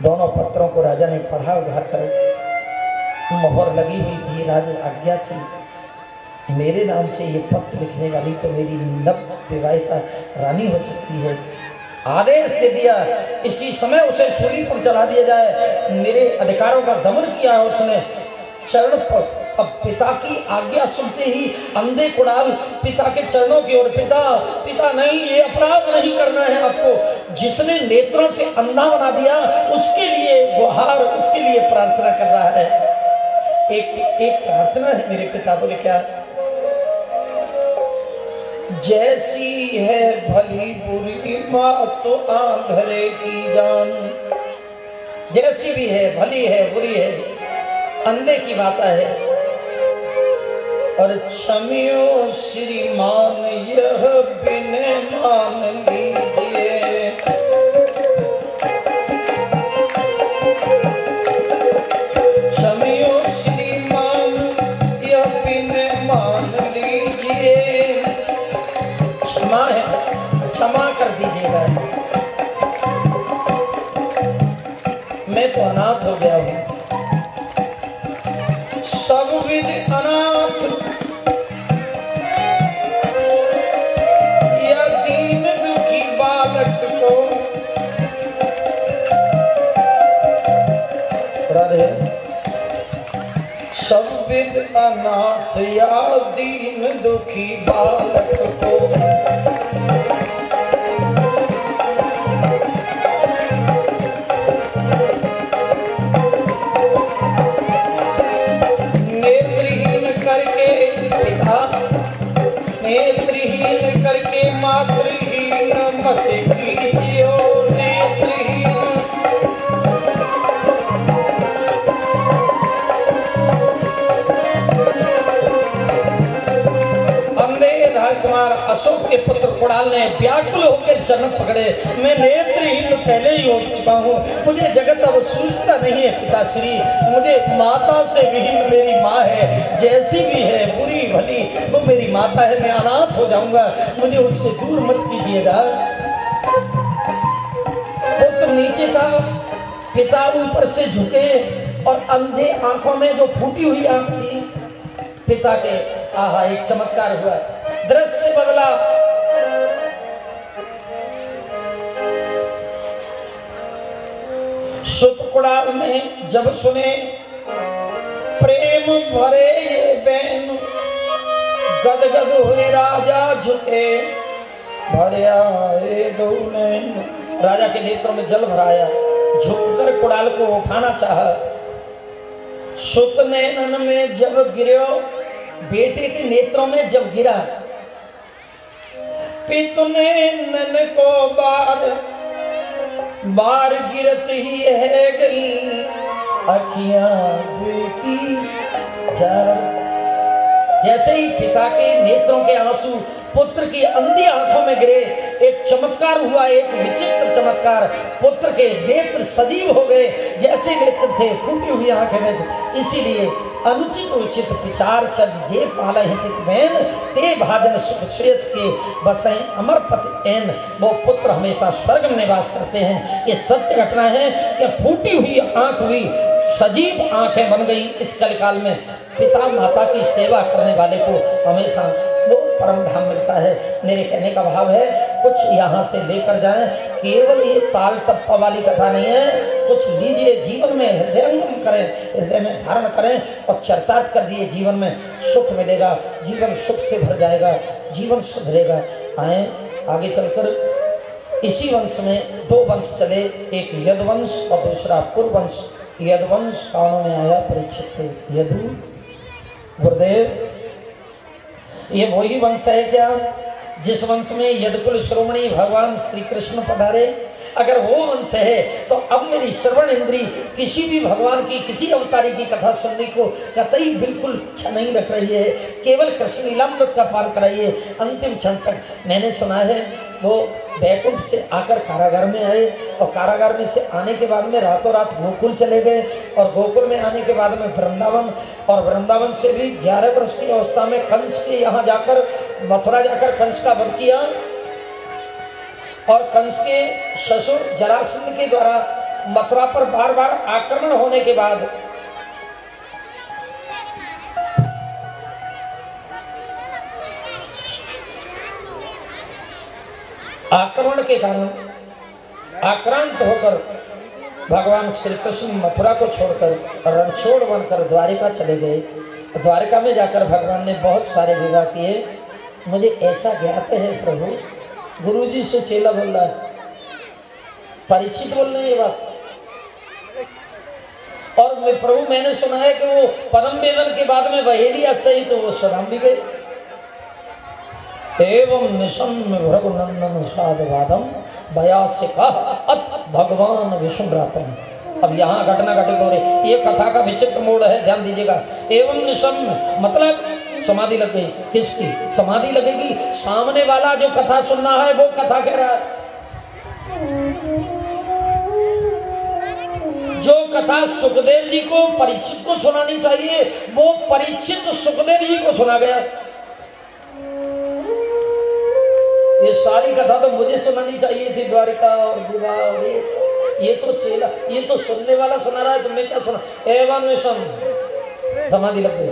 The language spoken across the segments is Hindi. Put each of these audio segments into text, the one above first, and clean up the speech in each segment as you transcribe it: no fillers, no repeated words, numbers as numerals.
दोनों पत्रों को राजा ने पढ़ा उघार कर, मोहर लगी हुई थी, राज आज्ञा थी, मेरे नाम से ये पत्र लिखने वाली तो मेरी नव विवाहिता रानी हो सकती है। आदेश दे दिया, इसी समय उसे सूली पर चढ़ा दिया जाए। मेरे अधिकारों का दमन किया है उसने, चरण पर। अब पिता की आज्ञा सुनते ही अंधे कुड़ाल पिता के चरणों की ओर, पिता पिता नहीं, ये अपराध नहीं करना है आपको। जिसने नेत्रों से अंधा बना दिया उसके लिए गुहार, उसके लिए प्रार्थना कर रहा है। एक प्रार्थना है मेरे पिता। बोले क्या? जैसी है भली बुरी माँ तो आंधरे की जान। जैसी भी है, भली है बुरी है, अंधे की माता है। और क्षमियो श्रीमान यह बिने मान लीजिए। क्षमियो श्रीमान यह बिने मान लीजिए। क्षमा है, क्षमा कर दीजिएगा। मैं तो अनाथ हो गया हूँ, सब विध अनाथ, या दीन दुखी बालक को। राधे, सब विध अनाथ या दीन दुखी बालक को। नेत्रहीन करके मातृहीन मत कीजियो। नेत्रहीन अंधे राजकुमार अशोक के पुत्र कुणाल ने व्याकुल होकर चरण पकड़े। मैं नेत्रहीन पहले ही हो चुका हूँ, मुझे जगत अब सूझता नहीं है पिताश्री। मुझे माता से विहीन मेरी माँ है, जैसी भी है बुरी भली वो मेरी माता है। मैं अनाथ हो जाऊंगा, मुझे उससे दूर मत कीजिएगा। पुत्र नीचे था, पिता ऊपर से झुके और अंधे आंखों में जो फूटी हुई आंख थी पिता के, आहा एक चमत्कार हुआ, दृश्य बदला। सुत कुड़ाल ने जब सुने प्रेम भरे ये बैन, गदगद हुए राजा झुके, भरे आए दो नैन। राजा के नेत्रों में जल भराया, झुककर कुड़ाल को उठाना चाहा। सुत नैनन में जब गिरो, बेटे के नेत्रों में जब गिरा, पितु नैनन को बार बार गिरत ही है गई अखियां की जार। जैसे ही पिता के नेत्रों के आंसू पुत्र की अंधी आंखों में गिरे, एक चमत्कार हुआ, एक विचित्र चमत्कार। पुत्र के नेत्र सजीव हो गए, जैसे नेत्र थे फूटी हुई आंखें में। इसीलिए अनुचित उचित विचार चल जे पाला है पितमैन, ते भाजन सुख स्वेच के बसें अमर पति एन। वो पुत्र हमेशा स्वर्ग में निवास करते हैं। ये सत्य घटना है कि फूटी हुई आंख हुई सजीव आंखें बन गई। इस कलकाल में पिता माता की सेवा करने वाले को हमेशा वो परम धाम मिलता है। मेरे कहने का भाव है कुछ यहाँ से लेकर जाएं, केवल ये ताल टप्पा वाली कथा नहीं है, कुछ लीजिए, जीवन में हृदयंगम करें, हृदय में धारण करें और चरितार्थ कर दिए, जीवन में सुख मिलेगा, जीवन सुख से भर जाएगा, जीवन सुधरेगा। आए आगे चलकर इसी वंश में दो वंश चले, एक यदुवंश और दूसरा पुरवंश। यदुवंश कानों में आया परीक्षित थे, यदु गुरुदेव ये वही वंश है क्या जिस वंश में यदुकुल श्रोमणी भगवान श्री कृष्ण पधारे? अगर वो वंश है तो अब मेरी श्रवण इंद्री किसी भी भगवान की किसी अवतारी की कथा सुनने को कतई बिल्कुल इच्छा नहीं रख रही है। केवल कृष्ण लीलामृत का पान कराइए अंतिम क्षण तक। मैंने सुना है वो बैकुंठ से आकर कारागार में आए और कारागार में से आने के बाद में रातों रात गोकुल चले गए और गोकुल में आने के बाद में वृंदावन, और वृंदावन से भी 11 वर्ष की अवस्था में कंस के यहाँ जाकर मथुरा जाकर कंस का वध किया और कंस के ससुर जरासंध के द्वारा मथुरा पर बार बार आक्रमण होने के बाद आक्रमण के कारण आक्रांत होकर भगवान श्री कृष्ण मथुरा को छोड़कर रणछोड़ बनकर द्वारिका चले गए। द्वारिका में जाकर भगवान ने बहुत सारे विवाह किए। मुझे ऐसा ज्ञात है प्रभु, गुरुजी से चेला बोल रहा है, परीक्षित बोल रहे हैं ये बात, और मैं प्रभु मैंने सुना है कि वो परम वेदन के बाद में बहेलिया सही तो वो स्वराम भी गए। एवं निशम्य भृगुनंदन साधवादम भया से कहा अथ भगवान विष्णुरातम। अब यहाँ घटना घटित हो रही, ये कथा का विचित्र मोड़ है, ध्यान दीजिएगा। एवं निशम्य मतलब समाधि लग गई। किसकी समाधि लगेगी? सामने वाला जो कथा सुनना है वो कथा कह रहा है। जो कथा सुखदेव जी को परीक्षित को सुनानी चाहिए वो परीक्षित सुखदेव जी को सुना गया। ये सारी कथा तो मुझे सुनानी चाहिए थी, द्वारिका और विवाह और ये तो चेला, ये तो सुनने वाला सुना रहा है, तुमने क्या सुना? एवं समाधि लग गई।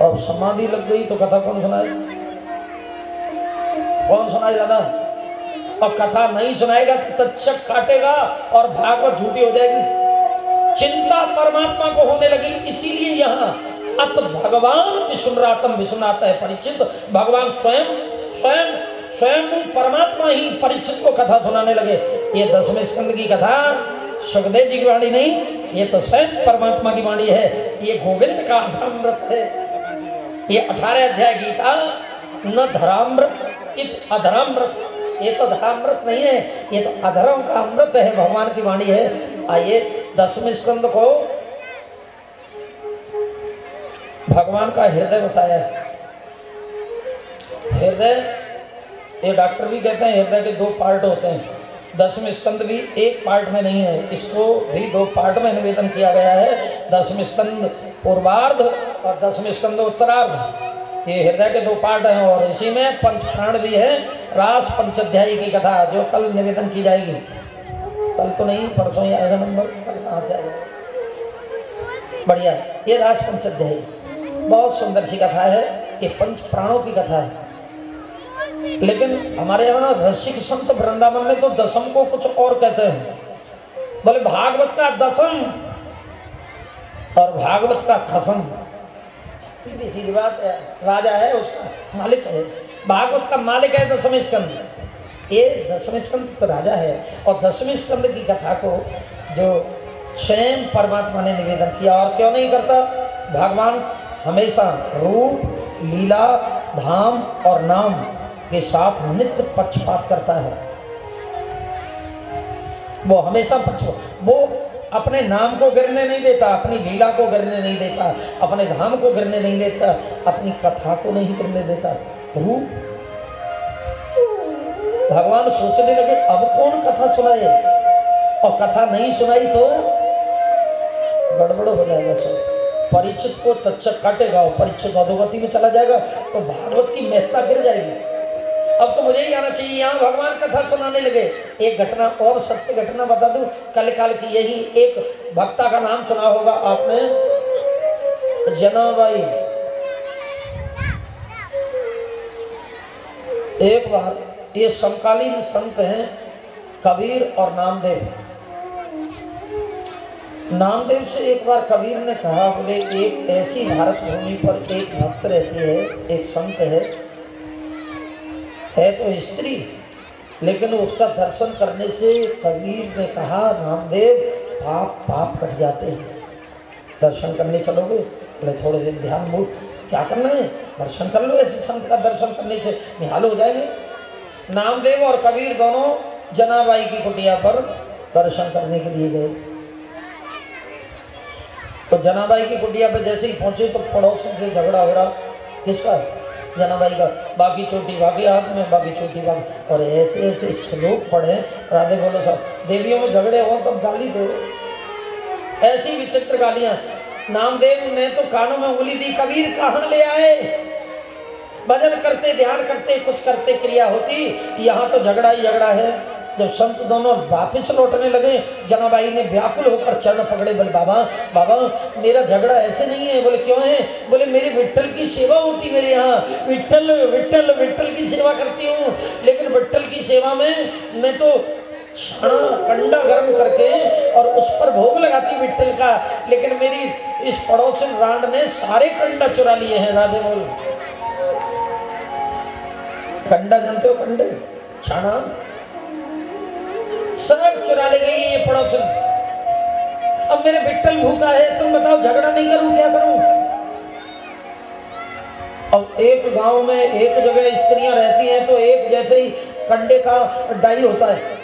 और समाधि लग गई तो कथा कौन सुनाए? कौन सुनाए ज्यादा? और कथा नहीं सुनाएगा तो तक्षक काटेगा और भागवत झूठी हो जाएगी। चिंता परमात्मा को होने लगी। इसीलिए यहाँ अत भगवान विष्णुरातम, विष्णुनाथ है परीक्षित, भगवान स्वयं परमात्मा ही परीक्षित को कथा सुनाने लगे। ये 10वें स्कंद की कथा सुखदेव जी की वाणी नहीं, ये तो स्वयं परमात्मा की वाणी है। ये गोविंद का अधरामृत है। ये 18 अध्याय गीता न धरामृत इत अधरामृत, ये तो धरामृत नहीं है, ये तो अधरों का अमृत है, भगवान की वाणी है। आइए 10वें स्कंद को भगवान का हृदय बताया। हृदय, ये डॉक्टर भी कहते हैं हृदय के 2 पार्ट होते हैं। 10वें स्कंद भी एक पार्ट में नहीं है, इसको भी 2 पार्ट में निवेदन किया गया है। 10वें स्कंद पूर्वार्ध और 10वें स्कंद उत्तरार्ध, ये हृदय के 2 पार्ट हैं। और इसी में पंच प्राण भी है। रास पंचाध्यायी की कथा जो कल निवेदन की जाएगी, कल तो नहीं परसों ही आएगा नंबर, कल कहाँ से आएगा? बढ़िया, ये रास पंचाध्यायी बहुत सुंदर सी कथा है। ये पंच प्राणों की कथा है। लेकिन हमारे यहाँ रसिक संत वृंदावन में तो दसम को कुछ और कहते हैं। बोले भागवत का दसम और भागवत का खसम, सीधी सीधी बात है। राजा है, उसका मालिक है। भागवत का मालिक है 10वें स्कंद, ये 10वें स्कंद तो राजा है। और 10वें स्कंद की कथा को जो स्वयं परमात्मा ने निवेदन किया, और क्यों नहीं करता? भगवान हमेशा रूप, लीला, धाम और नाम के साथ नित्य पक्षपात करता है। वो हमेशा पक्षपात, वो अपने नाम को गिरने नहीं देता, अपनी लीला को गिरने नहीं देता, अपने धाम को गिरने नहीं देता, अपनी कथा को नहीं गिरने देता। रूप, भगवान सोचने लगे अब कौन कथा सुनाए, और कथा नहीं सुनाई तो गड़बड़ हो जाएगा सब। परीक्षित को तक्षक काटेगा और परीक्षित अधोगति में चला जाएगा तो भागवत की महत्ता गिर जाएगी। अब तो मुझे ही आना चाहिए। यहाँ भगवान कथा सुनाने लगे। एक घटना और सत्य घटना बता दूं, कल काल की। यही एक भक्ता का नाम सुना होगा आपने, जनाबाई। एक बार, ये समकालीन संत हैं कबीर और नामदेव। नामदेव से एक बार कबीर ने कहा, बोले एक ऐसी भारत भूमि पर एक भक्त रहती है, एक संत है तो स्त्री, लेकिन उसका दर्शन करने से कबीर ने कहा, नामदेव पाप कट जाते हैं। दर्शन करने चलोगे? बोले थोड़े दिन ध्यान मूड, क्या करना है? दर्शन कर लो, ऐसे संत का दर्शन करने से निहाल हो जाएंगे। नामदेव और कबीर दोनों जनाबाई की कुटिया पर दर्शन करने के लिए गए। तो जनाबाई की कुटिया पर जैसे ही पहुंचे तो पड़ोसन से झगड़ा हो रहा। किसका? जनाबाई का। बाकी चोटी बाकी हाथ में, बाकी चोटी बाकी। और ऐसे ऐसे श्लोक पढ़े, राधे बोलो साहब, देवियों में झगड़े हो तब गाली दो, ऐसी विचित्र गालियां। नामदेव ने तो कानों में उंगली दी, कबीर कहाँ ले आए? भजन करते, ध्यान करते, कुछ करते, क्रिया होती, यहाँ तो झगड़ा ही झगड़ा है। जब संत दोनों वापस लौटने लगे, जनाबाई ने व्याकुल होकर चरण पकड़े, बोले बाबा बाबा मेरा झगड़ा ऐसे नहीं है। बोले क्यों है? बोले मेरी विट्ठल की सेवा होती मेरे यहाँ, विट्ठल विट्ठल विट्ठल की सेवा करती हूँ, लेकिन विट्ठल की सेवा में मैं तो छाना कंडा गर्म करके और उस पर भोग लगाती विट्ठल का, लेकिन मेरी इस पड़ोसन रांड ने सारे कंडा चुरा लिए हैं। राधे बोल। कंडा जानते हो? कंडे छाना सब चुरा ले गई ये पड़ोसन। अब मेरे विट्ठल भूखा है, तुम बताओ झगड़ा नहीं करूं क्या करूं? अब एक गांव में एक जगह स्त्रियां रहती हैं तो एक जैसे ही कंडे का डाई होता है,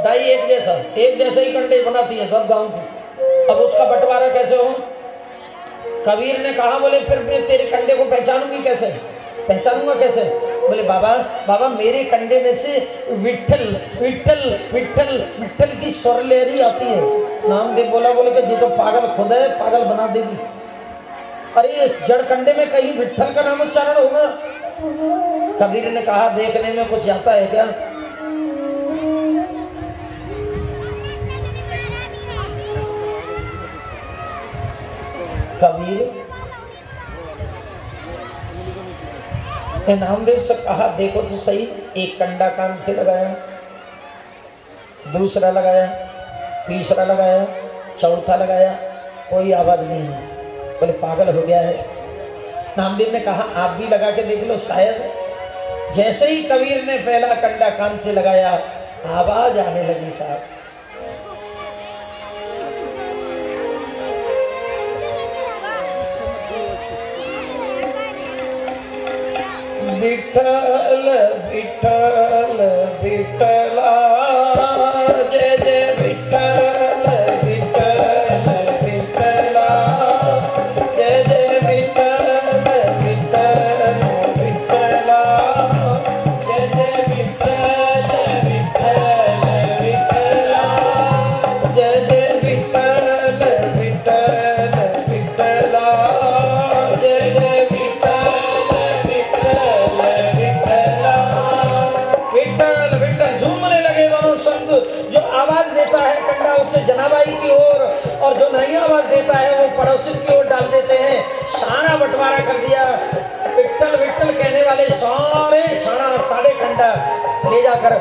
डाई एक जैसे ही कंडे बनाती है सब गांव की। अब उसका बंटवारा कैसे हो? कबीर ने कहा, बोले फिर मैं तेरे कंडे को पहचानूंगी कैसे? पहचानूंगा कैसे? बोले बाबा बाबा मेरे कंडे में से विट्ठल विट्ठल विट्ठल विट्ठल की स्वर लहरी आती है। नामदेव बोला, बोले कि जी तो पागल खुद है, पागल बना देगी। अरे जड़ कंडे में कहीं विट्ठल का नाम उच्चारण होगा? कबीर ने कहा, देखने में कुछ आता है क्या? कबीर नामदेव से कहा, देखो तो सही। एक कंडा कान से लगाया, दूसरा लगाया, तीसरा लगाया, चौथा लगाया, कोई आवाज नहीं है। बोले पागल हो गया है। नामदेव ने कहा, आप भी लगा के देख लो, शायद। जैसे ही कबीर ने पहला कंडा कान से लगाया, आवाज आने लगी साहब। विठ्ठल विठ्ठल विठ्ठला, जय जय विठ्ठल विठ्ठल विठ्ठला, जय जय विठ्ठल विठ्ठल विठ्ठला, जय जय विठ्ठल विठ्ठल विठ्ठला, जय जय विठ्ठल विठ्ठल विठ्ठला, जय जय जनाबाई की ओर, और जो नहीं आवाज देता है वो पड़ोसी की ओर डाल देते हैं। सारा बंटवारा कर दिया। विट्ठल विट्ठल कहने वाले सारे छाना साढ़े कंडा ले जाकर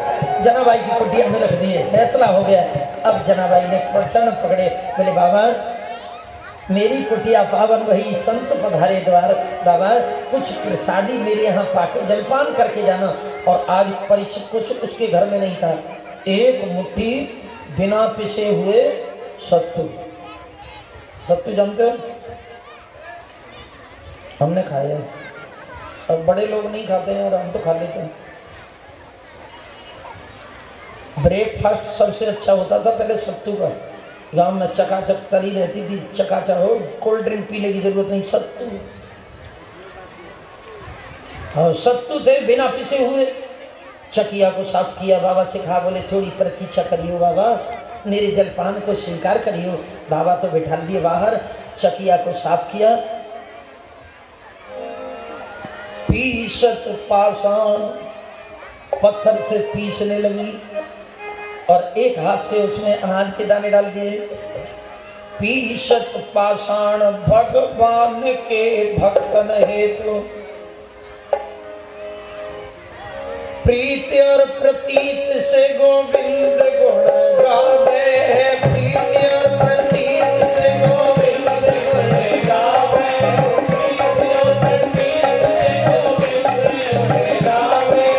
जनाबाई की कुटिया में रख दिए। फैसला हो गया। अब जनाबाई ने चरण पकड़े, बोले बाबा मेरी कुटिया पावन वही संत पधारे द्वार, बाबा कुछ प्रसादी मेरे यहाँ पाके जलपान करके जाना। और आज परीक्षित कुछ उसके घर में नहीं था। एक मुट्ठी बिना पिसे हुए सत्तू, सत्तू जानते हो? हमने खाया, अब बड़े लोग नहीं खाते हैं और हम तो खा लेते हैं। ब्रेकफास्ट सबसे अच्छा होता था पहले सत्तू का। गांव में चकाचक तली रहती थी, चकाचक हो, कोल्ड ड्रिंक पीने की जरूरत नहीं, सत्तू। हाँ सत्तू थे बिना पिसे हुए। चकिया को साफ किया, बाबा से कहा, बोले थोड़ी प्रतीक्षा करियो बाबा, मेरे जलपान को स्वीकार करियो। बाबा तो बिठा दिए बाहर। चकिया को साफ किया, पीसत पाषाण पत्थर से पीसने लगी और एक हाथ से उसमें अनाज के दाने डाल दिए। पीसत पाषाण भगवान के भक्तन हेतु, प्रीति और प्रतीत से गोविंद गुण गावे, प्रीति और प्रतीत से गोविंद गुण गावे, प्रीति और प्रतीत से गोविंद गुण गावे,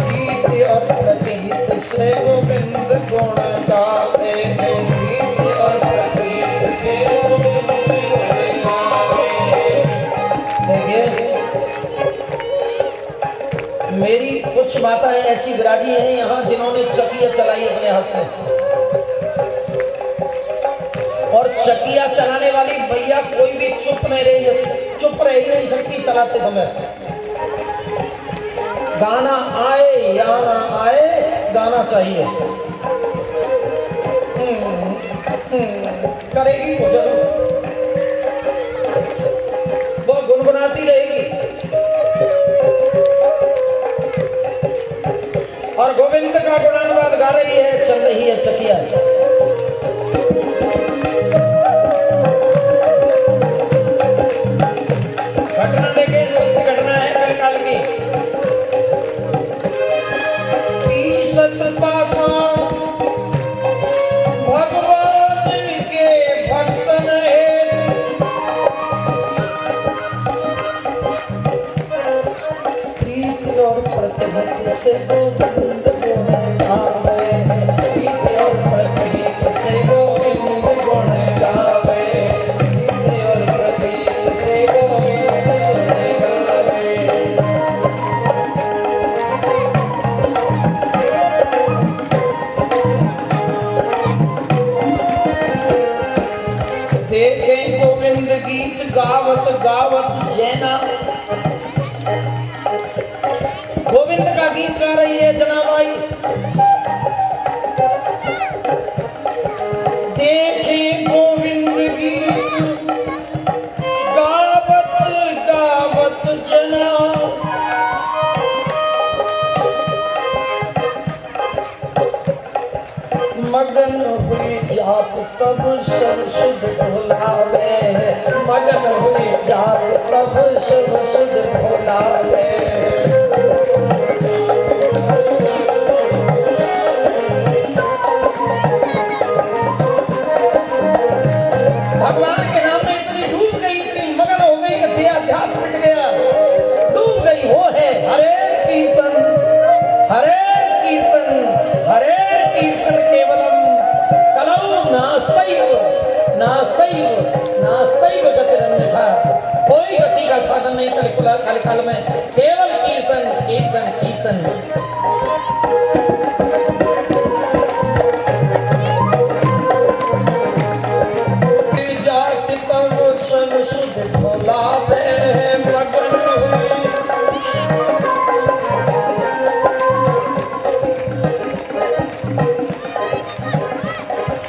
प्रीति और प्रतीत से गोविंद गुण गावे, प्रीति और प्रतीत से गोविंद गुण गावे। देखिए मेरी कुछ माताएं ऐसी विराजी हैं यहाँ जिन्होंने चकिया चलाई अपने हाथ से, और चकिया चलाने वाली भैया कोई भी चुप नहीं रही, चुप रह ही नहीं सकती चलाते समय। गाना आए या ना आए, गाना चाहिए। करेगी वो जरूर, वो गुनगुनाती रहेगी। और गोविंद का गुणगान गा रही है, चल रही है चकिया। घटना देखे, सत्य घटना है कलकाल की। भगवान के भक्तन प्रीति और प्रतिभक्ति से गोविंद गुण गावे, प्रीति और प्रतिभक्ति से गोविंद गुण गावे, प्रीति और प्रतिभक्ति से गोविंद गुण गावे। देखें गोविंद गीत गावत गावत जैना, गोविंद का गीत गा रही है जनाबाई। देखें गोविंद गीत गावत गावत जना, मगन हुई जात तब सब सुध भुलावे, मगन हुई जात तब सब सुध भुलावे। भगवान के नाम में इतनी डूब गई, इतनी मगन हो गई कि अध्यास मिट गया, डूब गई। वो है हरे कीर्तन, हरे कीर्तन, हरे कीर्तन केवलम कलौ नास्तैव, नास्तैव, नास्तैव गतिरन्यथा। कोई गति का साधन नहीं कलिकाल में, केवल कीर्तन, कीर्तन, कीर्तन। जाति तब सब सुध भुलावे, मगन हुई।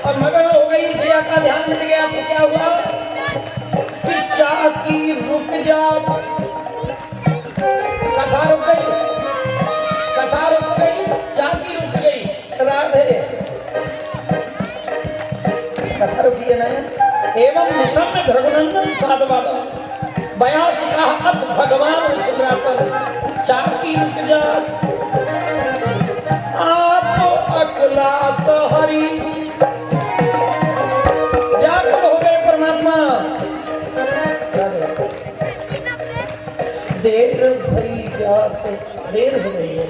और मगन हो गई, दिया का ध्यान मिट गया तो क्या हुआ कि चाकी रुक जा, कथा रुक गई, कथा रुक गई, चाकी रुक गई। राधे कथा रुकी है ना। एवं निशम्य भृगुनंदन साधवादम 82 कहा, अब भगवान सुग्राकर चाकी रुक जा, आप अकला तो हरि व्याकुल हो गए परमात्मा। देर भई जात, देर हो गई है,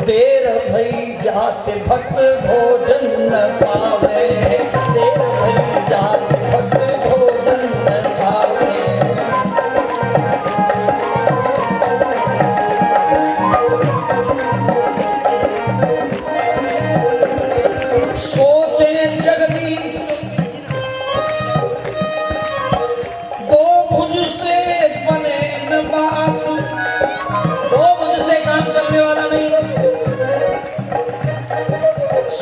देर भई जात भक्त भोजन न पावे, देर भई जात भक्त भोजन न पावे। सोचे जगदीश दो भुज से बने न बात, दो भुज से काम चलने वाला नहीं।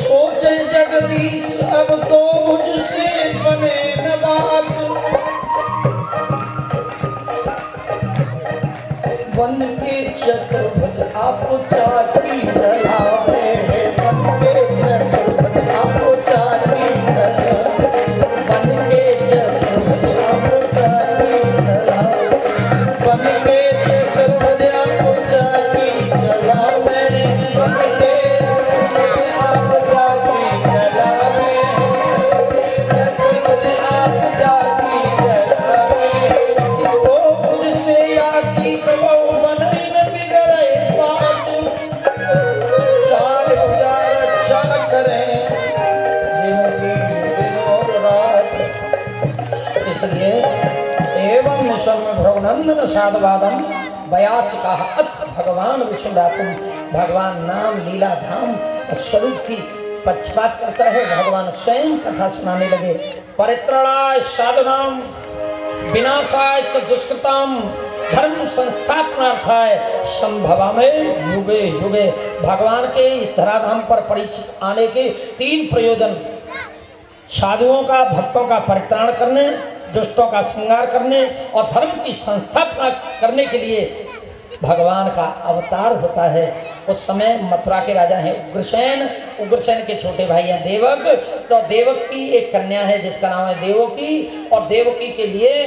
सोचे जगदीश अब दो भुज से बने न बात, बन के चतुर्भुज आप चाकी चलावे, बन के चतुर्भुज आप चाकी चलावे, बन के चतुर्भुज आप चाकी चलावे, बन के चतुर्भुज आप चाकी चलावे, बन के आप चाकी चलावे, चतुर्भुज आप चाकी चलावे। तो खुद से आकी कबो बनई न बिगड़े बात, चार हजार चालक करें जिनकी दिन और रात। इसलिए एवं निशम्य भृगुनंदन साधवादम 82 कहा, अथ भगवान विष्णुदातम। भगवान नाम लीला धाम स्वरूप की पक्षपात करता है। भगवान स्वयं कथा सुनाने लगे। परित्राणाय साधुनाम विनाशाय च दुष्कृताम धर्म संस्थापनार्थाय संभवामि युगे युगे। भगवान के इस धराधाम पर परीक्षित आने के 3 प्रयोजन, साधुओं का, भक्तों का परित्राण करने, दुष्टों का श्रृंगार करने और धर्म की संस्थापना करने के लिए भगवान का अवतार होता है। उस समय मथुरा के राजा हैं उग्रसेन। उग्रसेन के छोटे भाई हैं देवक। तो देवक की एक कन्या है जिसका नाम है देवकी। और देवकी के लिए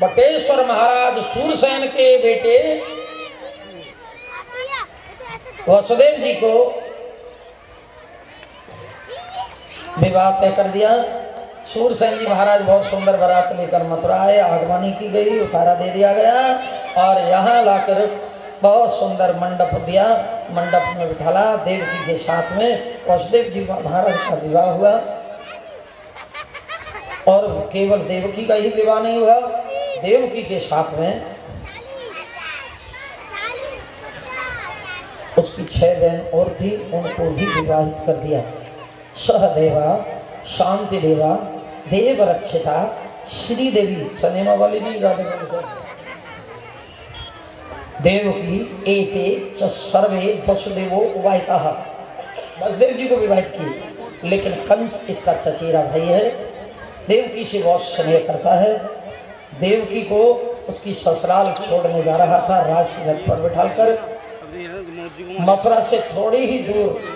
बटेश्वर महाराज सूरसेन के बेटे वसुदेव जी को विवाह तय कर दिया। सूरसेन जी महाराज बहुत सुंदर बारात लेकर मथुरा आए, आगमनी की गई, उतारा दे दिया गया और यहाँ लाकर बहुत सुंदर मंडप दिया। मंडप में बिठाला, देवकी के साथ में वसुदेव जी महाराज का विवाह हुआ। और केवल देवकी का ही विवाह नहीं हुआ, देवकी के साथ में उसकी 6 बहन और थी, उनको भी विवाहित कर दिया। सहदेवा, शांति देवा, देव रक्षिता, श्रीदेवी सनेमा वाली भी देवकी एते च सर्वे वसुदेवो विवाहिताः। वसुदेव जी को विवाहित की, लेकिन कंस इसका चचेरा भाई है, देवकी से बहुत स्नेह करता है। देवकी को उसकी ससुराल छोड़ने जा रहा था, राशि रथ पर बिठाकर मथुरा से थोड़ी ही दूर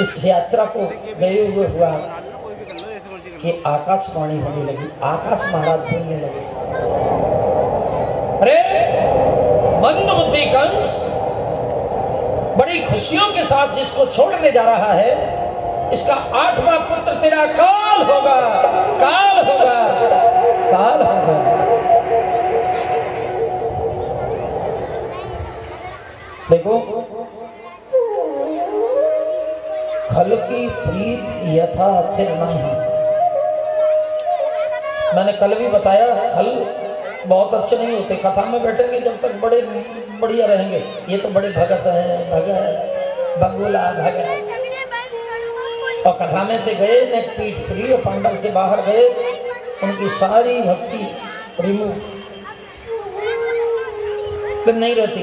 इस यात्रा को गए हुए हुआ कि आकाशवाणी होने लगी। आकाश महाराज बोलने लगे, अरे मंदबुद्धि कंस, बड़ी खुशियों के साथ जिसको छोड़ने जा रहा है, इसका 8वां पुत्र तेरा काल होगा, काल होगा, काल होगा। देखो, खल की प्रीत यथा थिर नहीं। मैंने कल भी बताया, खल बहुत अच्छे नहीं होते। कथा में बैठेंगे जब तक बड़े बढ़िया रहेंगे। ये तो बड़े भगत हैं, भगत बगुला भगत। और कथा में से गए ने पीठ फ्री और पंडल से बाहर गए, उनकी सारी भक्ति रिमूव नहीं रहती।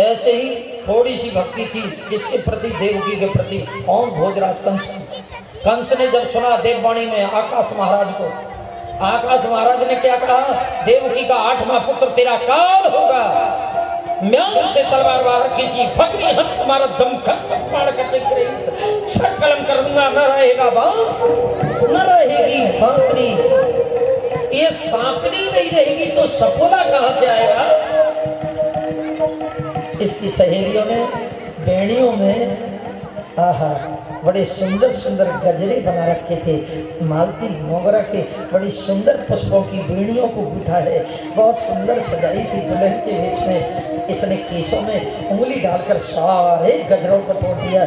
ऐसे ही थोड़ी सी भक्ति थी किसके प्रति, देवकी के प्रति। कौन? भोजराज कंस। कंस ने जब सुना देववाणी में आकाश महाराज को, आकाश महाराज ने क्या कहा, देवकी का 8वां पुत्र तेरा काल होगा। म्यान से तलवार बाहर खींची, फगरी हट तुम्हारा दम खड़ कलम करूंगा, न रहेगा बांस, न रहेगी बांसुरी। ये सांपनी नहीं रहेगी तो सपोला कहां से आएगा? इसकी सहेलियों ने बेड़ियों में आहा बड़े सुंदर सुंदर गजरे बना रखे थे, मालती मोगरा के बड़ी सुंदर पुष्पों की बेड़ियों को गूंथा है, बहुत सुंदर सजाई थी दुल्हन के बीच में। इसने केसों में उंगली डालकर सारे गजरों को तोड़ दिया,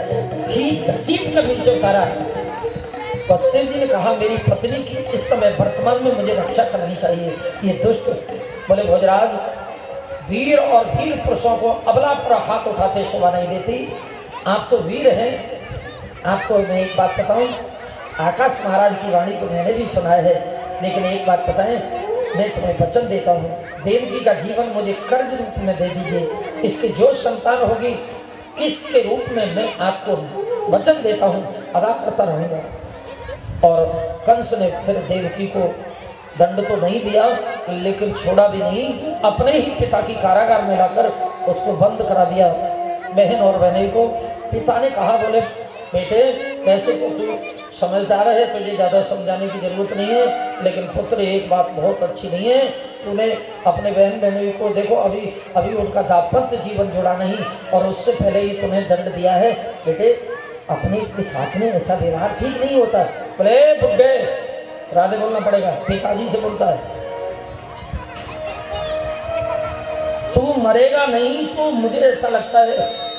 घसीट कर नीचे उतारा। वसुदेव जी ने कहा, मेरी पत्नी की इस समय वर्तमान में मुझे रक्षा करनी चाहिए। ये दुष्ट बोले, भोजराज, वीर और वीर पुरुषों को अबला पर हाथ उठाते शोभा नहीं देती। आप तो वीर हैं। आपको मैं एक बात बताऊं, आकाश महाराज की वाणी को मैंने भी सुना है, लेकिन एक बात बताएं, मैं तुम्हें वचन देता हूं, देवकी का जीवन मुझे कर्ज रूप में दे दीजिए। इसकी जो संतान होगी किस्त के रूप में मैं आपको वचन देता हूं, अदा करता रहूंगा। और कंस ने फिर देवकी को दंड तो नहीं दिया, लेकिन छोड़ा भी नहीं, अपने ही पिता की कारागार में लाकर उसको बंद करा दिया। बहन और बहने को पिता ने कहा, बोले बेटे, वैसे तो तू समझदार है, तुझे ज़्यादा समझाने की जरूरत नहीं है, लेकिन पुत्र एक बात बहुत अच्छी नहीं है, तूने अपने बहन बहनोई को देखो, अभी उनका दाम्पत्य जीवन जुड़ा नहीं और उससे पहले ही तुम्हें दंड दिया है। बेटे, अपने के साथ में ऐसा व्यवहार ठीक नहीं होता। बोले बुड्ढे, राधे बोलना पड़ेगा, पिताजी से बोलता है, तू मरेगा नहीं तो मुझे ऐसा लगता है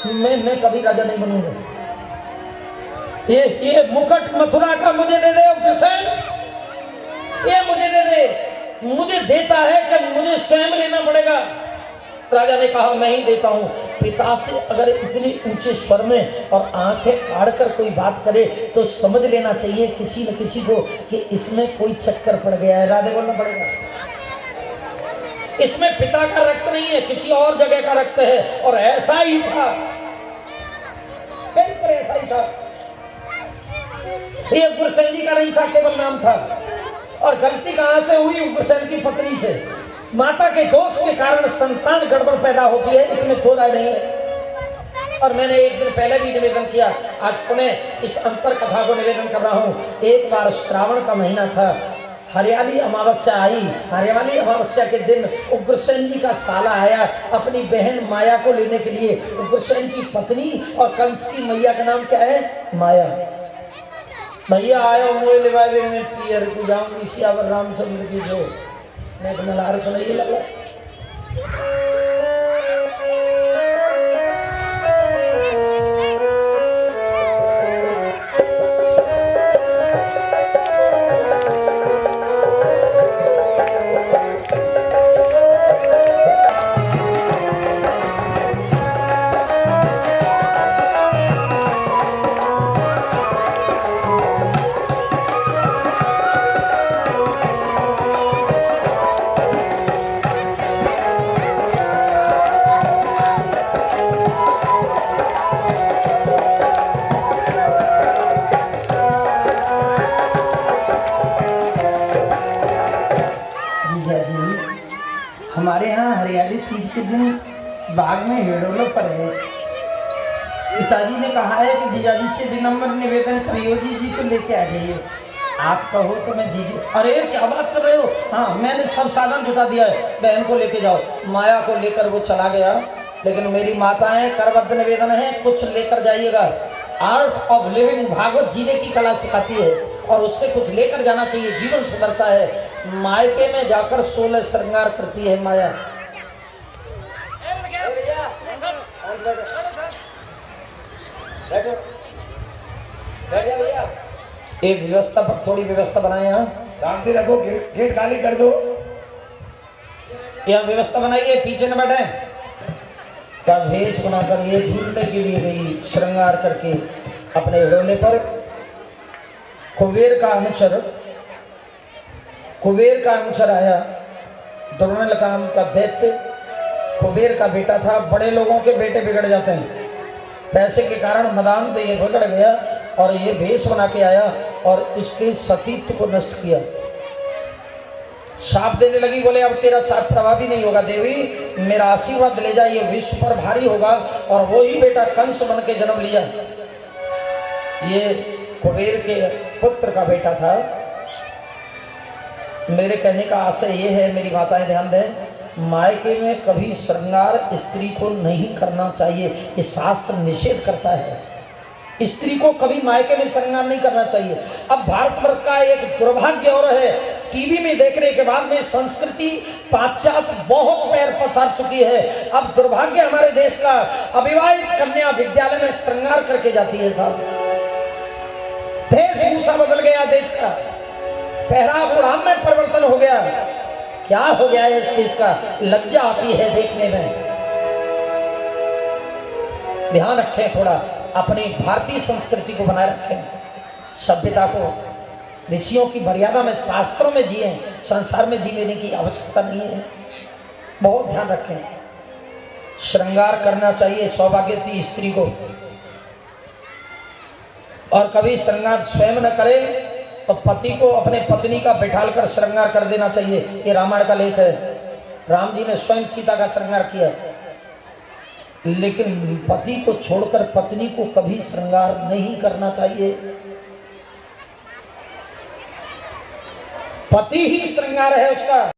मैं कभी राजा नहीं बनूंगा। ये मुकुट मथुरा का मुझे दे दे उग्रसेन, ये मुझे दे दे। मुझे देता है कि मुझे स्वयं लेना पड़ेगा? राजा ने कहा, मैं ही देता हूँ। पिता से अगर इतने ऊंचे स्वर में और आंखें काढ़ कर कोई बात करे तो समझ लेना चाहिए किसी न किसी को कि इसमें कोई चक्कर पड़ गया है। राधे बोलना पड़ेगा। इसमें पिता का रक्त नहीं है, किसी और जगह का रक्त है। और ऐसा ही था, बिल्कुल ऐसा ही था। ये उग्रसेन जी का नहीं था, केवल नाम था। और गलती कहां से हुई? उग्रसेन की पत्नी से। माता के दोष के कारण संतान गड़बड़ पैदा होती है, इसमें कोई राय नहीं है। और मैंने एक दिन पहले भी निवेदन किया, आज पुनः इस अंतर कथा को निवेदन कर रहा हूँ। एक बार श्रावण का महीना था, हरियाली अमावस्या आई। हरियाली अमावस्या के दिन उग्रसेन जी का साला आया अपनी बहन माया को लेने के लिए। उग्रसेन की पत्नी और कंस की मैया का नाम क्या है? माया। भैया आयो मोए लिवावे में पियर को जाऊंगी सियावर रामचंद्र की जो मैं मल्हार सुनाइए लगा। हमारे यहाँ हरियाली तीज के दिन बाग में हिडोलो पर है। पिताजी ने कहा है कि जीजाजी से विनम्र निवेदन प्रयोजी जी को लेके आ जाइए। आप कहो तो मैं जीजी। अरे क्या बात कर रहे हो? हाँ, मैंने सब साधन जुटा दिया है, बहन को लेके जाओ। माया को लेकर वो चला गया, लेकिन मेरी माताएं करबद्ध निवेदन है कुछ लेकर जाइएगा। आर्ट ऑफ लिविंग भागवत जीने की कला सिखाती है और उससे कुछ लेकर जाना चाहिए, जीवन सुधरता है। मायके में जाकर 16 श्रृंगार करती है माया। एक व्यवस्था पर थोड़ी व्यवस्था बनाए। यहाँ शांति रखो, गेट खाली कर दो। यहाँ व्यवस्था बनाइए, पीछे न बैठे। का भेष बनाकर ये झूलने के लिए गई श्रृंगार करके अपने हिडोले पर। कुबेर का अनुचर आया, द्रोणलकाम का दैत्य कुबेर का बेटा था। बड़े लोगों के बेटे बिगड़ जाते हैं, पैसे के कारण मदान तो ये बिगड़ गया और ये भेष बना के आया और इसके सतीत्व को नष्ट किया। शाप देने लगी, बोले अब तेरा साथ प्रभावी नहीं होगा देवी, मेरा आशीर्वाद ले जाइए, विश्व पर भारी होगा। और वो ही बेटा कंस बन के जन्म लिया। ये कुबेर के पुत्र का बेटा था। मेरे कहने का आशय ये है, मेरी माताएं ध्यान दें, मायके में कभी श्रृंगार स्त्री को नहीं करना चाहिए, ये शास्त्र निषेध करता है। स्त्री को कभी मायके में श्रृंगार नहीं करना चाहिए। अब भारतवर्ष का एक दुर्भाग्य और है, टीवी में देखने के बाद में संस्कृति पाश्चात्य बहुत पैर पसार चुकी है। अब दुर्भाग्य हमारे देश का, अविवाहित कन्या विद्यालय में श्रृंगार करके जाती है। साहब, वेशभूषा बदल गया, देश का पहराव ओढ़ाम में परिवर्तन हो गया। क्या हो गया है इस देश का? लज्जा आती है देखने में। ध्यान रखें, थोड़ा अपनी भारतीय संस्कृति को बनाए रखें, सभ्यता को, ऋषियों की मर्यादा में, शास्त्रों में जिए, संसार में जीने की आवश्यकता नहीं है। बहुत ध्यान रखें, श्रृंगार करना चाहिए सौभाग्यवती स्त्री को। और कभी श्रृंगार स्वयं न करे तो पति को अपने पत्नी का बिठाल कर श्रृंगार कर देना चाहिए। ये रामायण का लेख है। राम जी ने स्वयं सीता का श्रृंगार किया, लेकिन पति को छोड़कर पत्नी को कभी श्रृंगार नहीं करना चाहिए। पति ही श्रृंगार है उसका।